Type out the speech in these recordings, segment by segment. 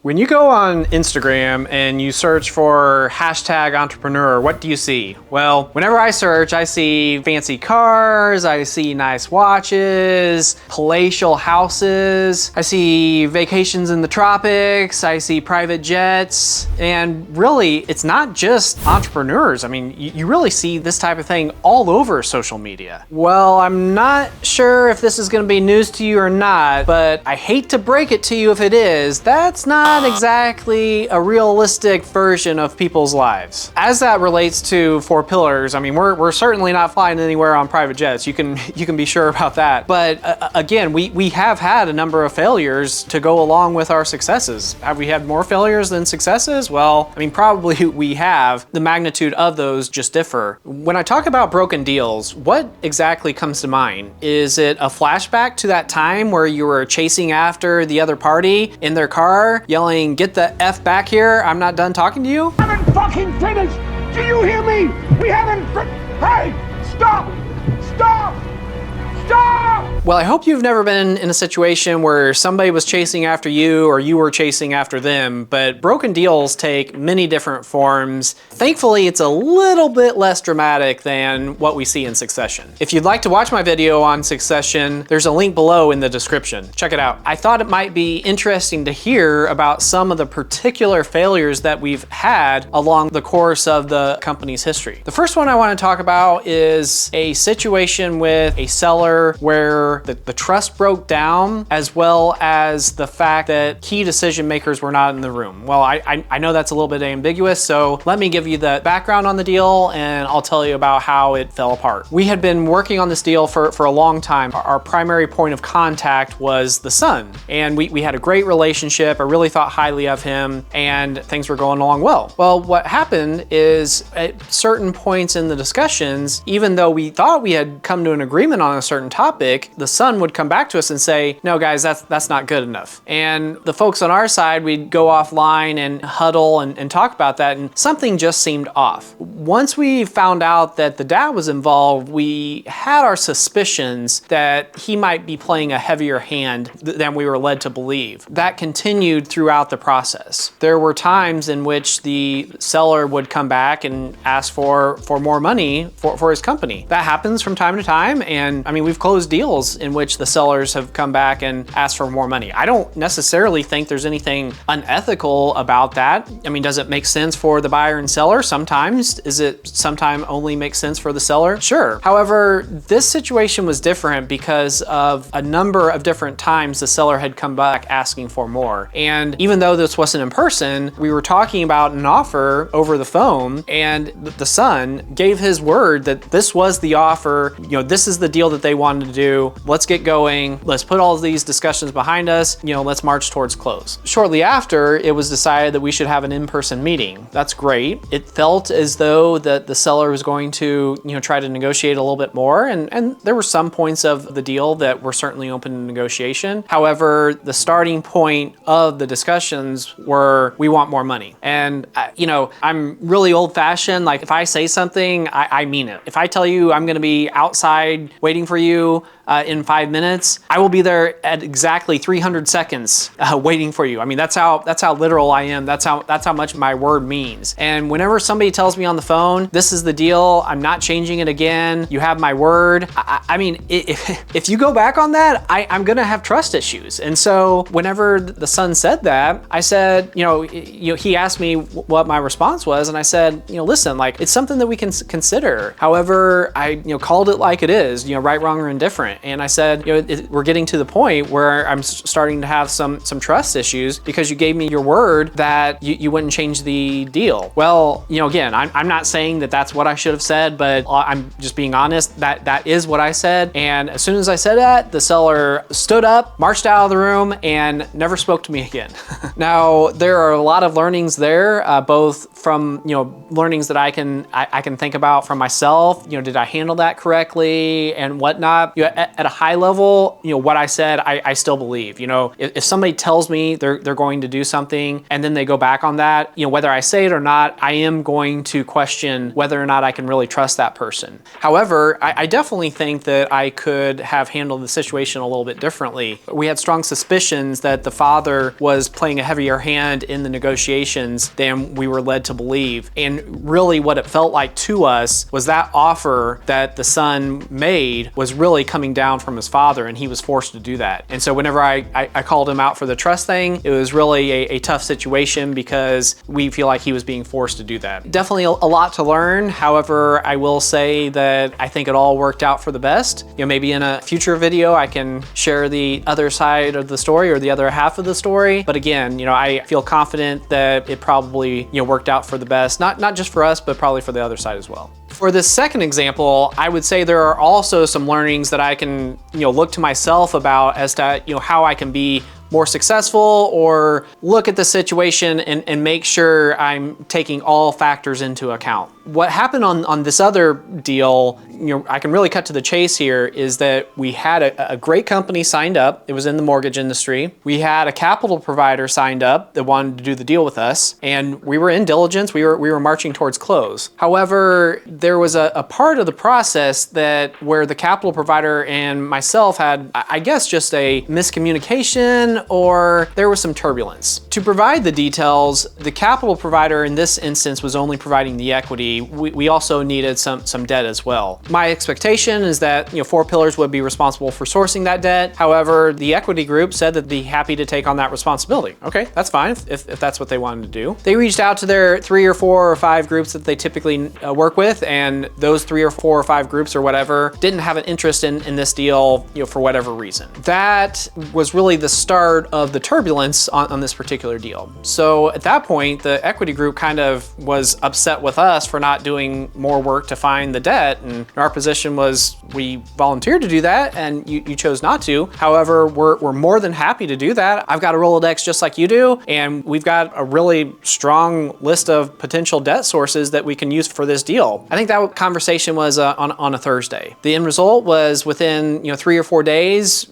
When you go on Instagram and you search for hashtag entrepreneur, what do you see? Well, whenever I search, I see fancy cars, I see nice watches, palatial houses, I see vacations in the tropics, I see private jets, and really, it's not just entrepreneurs. I mean, you really see this type of thing all over social media. Well, I'm not sure if this is gonna be news to you or not, but I hate to break it to you if it is, that's not exactly a realistic version of people's lives. As that relates to 4 pillars, I mean, we're certainly not flying anywhere on private jets. You can be sure about that. But again, we have had a number of failures to go along with our successes. Have we had more failures than successes? Well, I mean, probably we have. The magnitude of those just differ. When I talk about broken deals, what exactly comes to mind? Is it a flashback to that time where you were chasing after the other party in their car, yelling, "Get the F back here, I'm not done talking to you"? I haven't fucking finished! Do you hear me? We haven't Hey! Stop! Stop! Stop! Well, I hope you've never been in a situation where somebody was chasing after you or you were chasing after them, but broken deals take many different forms. Thankfully, it's a little bit less dramatic than what we see in Succession. If you'd like to watch my video on Succession, there's a link below in the description. Check it out. I thought it might be interesting to hear about some of the particular failures that we've had along the course of the company's history. The first one I want to talk about is a situation with a seller where the trust broke down, as well as the fact that key decision makers were not in the room. Well, I know that's a little bit ambiguous, so let me give you the background on the deal and I'll tell you about how it fell apart. We had been working on this deal for a long time. Our primary point of contact was the son, and we had a great relationship. I really thought highly of him and things were going along well. Well, what happened is at certain points in the discussions, even though we thought we had come to an agreement on a certain topic, the son would come back to us and say, "No guys, that's not good enough." And the folks on our side, we'd go offline and huddle and talk about that, and something just seemed off. Once we found out that the dad was involved, we had our suspicions that he might be playing a heavier hand than we were led to believe. That continued throughout the process. There were times in which the seller would come back and ask for more money for his company. That happens from time to time, and I mean, we've closed deals in which the sellers have come back and asked for more money. I don't necessarily think there's anything unethical about that. I mean, does it make sense for the buyer and seller? Sometimes. Is it sometime only makes sense for the seller? Sure. However, this situation was different because of a number of different times the seller had come back asking for more. And even though this wasn't in person, we were talking about an offer over the phone, and the son gave his word that this was the offer, this is the deal that they wanted to do. Let's get going. Let's put all of these discussions behind us. Let's march towards close. Shortly after, it was decided that we should have an in-person meeting. That's great. It felt as though that the seller was going to, try to negotiate a little bit more. And there were some points of the deal that were certainly open to negotiation. However, the starting point of the discussions were, we want more money. And, I'm really old fashioned. Like if I say something, I mean it. If I tell you I'm going to be outside waiting for you in 5 minutes, I will be there at exactly 300 seconds waiting for you. I mean, that's how literal I am. That's how much my word means. And whenever somebody tells me on the phone, this is the deal, I'm not changing it again, you have my word. I mean, if you go back on that, I'm gonna have trust issues. And so whenever the son said that, I said, he asked me what my response was, and I said, listen, like it's something that we can consider. However, I called it like it is, right, wrong, or indifferent. And I said, we're getting to the point where I'm starting to have some trust issues because you gave me your word that you wouldn't change the deal. Well, again, I'm not saying that that's what I should have said, but I'm just being honest, that is what I said. And as soon as I said that, the seller stood up, marched out of the room, and never spoke to me again. Now, there are a lot of learnings there, both from, learnings that I can think about from myself. Did I handle that correctly and whatnot? At at a high level, what I said, I still believe. If somebody tells me they're going to do something and then they go back on that, whether I say it or not, I am going to question whether or not I can really trust that person. However, I definitely think that I could have handled the situation a little bit differently. We had strong suspicions that the father was playing a heavier hand in the negotiations than we were led to believe. And really what it felt like to us was that offer that the son made was really coming down from his father, and he was forced to do that. And so whenever I called him out for the trust thing, it was really a tough situation because we feel like he was being forced to do that. Definitely a lot to learn. However, I will say that I think it all worked out for the best. Maybe in a future video, I can share the other side of the story or the other half of the story. But again, I feel confident that it probably, worked out for the best, not just for us, but probably for the other side as well. For this second example, I would say there are also some learnings that I can, look to myself about as to, how I can be more successful or look at the situation and make sure I'm taking all factors into account. What happened on this other deal, I can really cut to the chase here, is that we had a great company signed up. It was in the mortgage industry. We had a capital provider signed up that wanted to do the deal with us, and we were in diligence. We were marching towards close. However, there was a part of the process where the capital provider and myself had, I guess, just a miscommunication, or there was some turbulence. To provide the details, the capital provider in this instance was only providing the equity. We also needed some debt as well. My expectation is that 4 Pillars would be responsible for sourcing that debt. However, the equity group said that they'd be happy to take on that responsibility. Okay, that's fine if that's what they wanted to do. They reached out to their 3 or 4 or 5 groups that they typically work with, and those 3 or 4 or 5 groups or whatever didn't have an interest in this deal, for whatever reason. That was really the start of the turbulence on this particular deal. So at that point, the equity group kind of was upset with us for not doing more work to find the debt, and our position was we volunteered to do that and you chose not to. However, we're more than happy to do that. I've got a Rolodex just like you do, and we've got a really strong list of potential debt sources that we can use for this deal. I think that conversation was on a Thursday. The end result was within 3 or 4 days,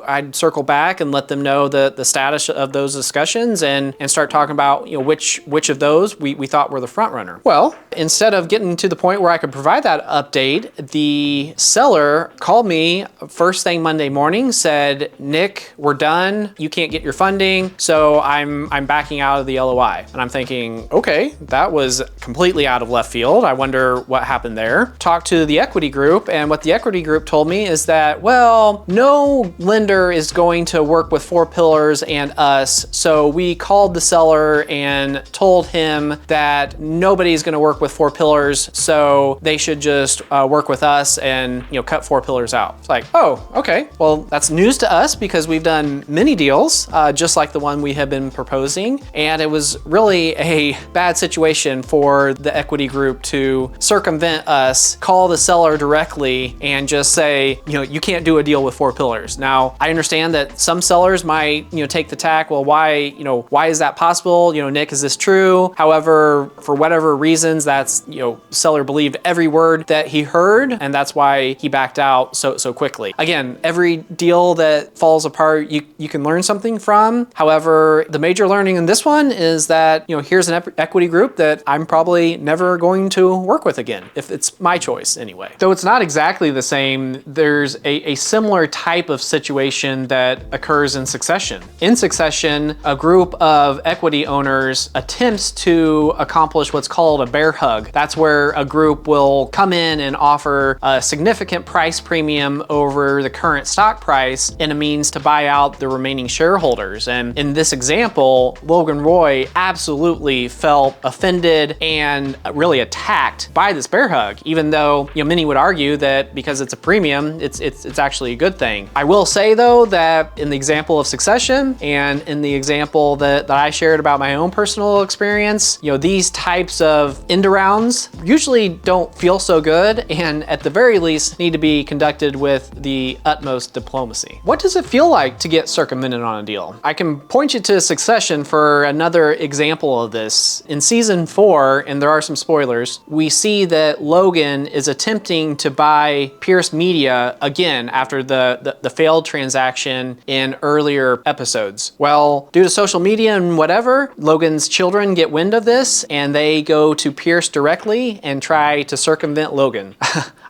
I'd circle back and let them know the status of those discussions and start talking about which of those we thought were the front runner. Well, instead of getting to the point where I could provide that update, the seller called me first thing Monday morning, said, "Nick, we're done. You can't get your funding, so I'm backing out of the LOI." And I'm thinking, okay, that was completely out of left field. I wonder what happened there. Talked to the equity group, and what the equity group told me is that, well, no lender is going to work with 4 Pillars and us, so we called the seller and told him that nobody's going to work with 4 Pillars, so they should just work with us and cut 4 Pillars out. It's like, oh, okay, well, that's news to us because we've done many deals just like the one we have been proposing, and it was really a bad situation for the equity group to circumvent us, call the seller directly, and just say, you can't do a deal with 4 Pillars. Now, I understand that some sellers might take the tack, well, why is that possible? Nick, is this true? However, for whatever reasons, that's seller believed every word that he heard, and that's why he backed out so quickly. Again, every deal that falls apart, you can learn something from. However, the major learning in this one is that here's an equity group that I'm probably never going to work with again, if it's my choice anyway. Though it's not exactly the same, there's a similar type of situation that occurs in Succession. In Succession, a group of equity owners attempts to accomplish what's called a bear hug. That's where a group will come in and offer a significant price premium over the current stock price in a means to buy out the remaining shareholders. And in this example, Logan Roy absolutely felt offended and really attacked by this bear hug, even though many would argue that because it's a premium, it's actually a good thing. I will say though that in the example of Succession and in the example that I shared about my own personal experience, these types of indirect rounds usually don't feel so good, and at the very least need to be conducted with the utmost diplomacy. What does it feel like to get circumvented on a deal? I can point you to Succession for another example of this. In season 4, and there are some spoilers, we see that Logan is attempting to buy Pierce Media again after the failed transaction in earlier episodes. Well, due to social media and whatever, Logan's children get wind of this and they go to Pierce directly and try to circumvent Logan.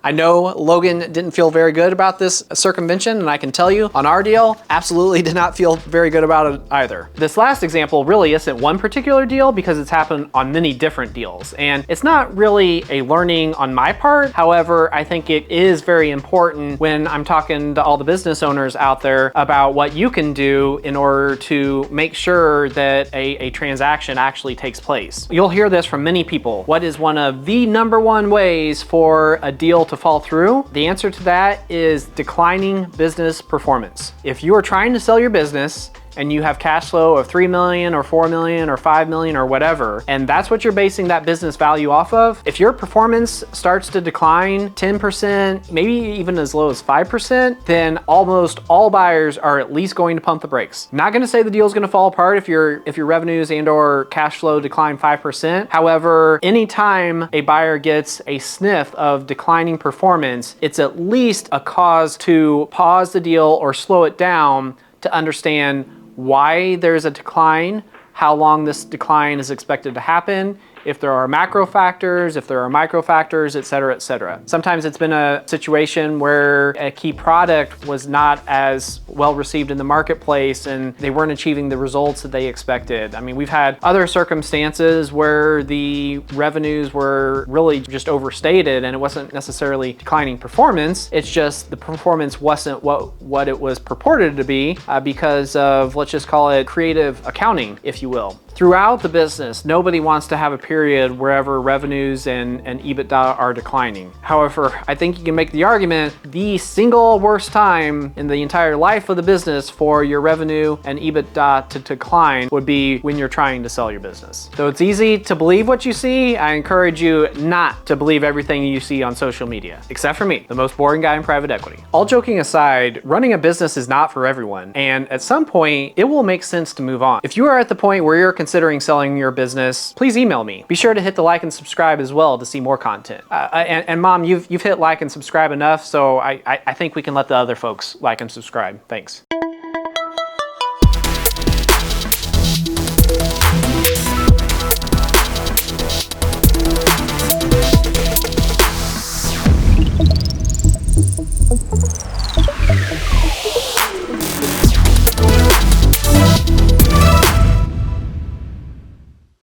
I know Logan didn't feel very good about this circumvention, and I can tell you on our deal, absolutely did not feel very good about it either. This last example really isn't one particular deal because it's happened on many different deals, and it's not really a learning on my part. However, I think it is very important when I'm talking to all the business owners out there about what you can do in order to make sure that a transaction actually takes place. You'll hear this from many people. What is one of the #1 ways for a deal to fall through? The answer to that is declining business performance. If you are trying to sell your business and you have cash flow of 3 million or 4 million or 5 million or whatever, and that's what you're basing that business value off of, if your performance starts to decline 10%, maybe even as low as 5%, then almost all buyers are at least going to pump the brakes. I'm not gonna say the deal's gonna fall apart if your revenues and or cash flow decline 5%. However, anytime a buyer gets a sniff of declining performance, it's at least a cause to pause the deal or slow it down to understand why there's a decline, how long this decline is expected to happen, if there are macro factors, if there are micro factors, et cetera, et cetera. Sometimes it's been a situation where a key product was not as well received in the marketplace and they weren't achieving the results that they expected. I mean, we've had other circumstances where the revenues were really just overstated and it wasn't necessarily declining performance. It's just the performance wasn't what it was purported to be because of, let's just call it creative accounting, if you will. Throughout the business, nobody wants to have a period wherever revenues and EBITDA are declining. However, I think you can make the argument the single worst time in the entire life of the business for your revenue and EBITDA to decline would be when you're trying to sell your business. Though it's easy to believe what you see, I encourage you not to believe everything you see on social media, except for me, the most boring guy in private equity. All joking aside, running a business is not for everyone, and at some point, it will make sense to move on. If you are at the point where you're considering selling your business, please email me. Be sure to hit the like and subscribe as well to see more content. And Mom, you've hit like and subscribe enough, so I think we can let the other folks like and subscribe. Thanks.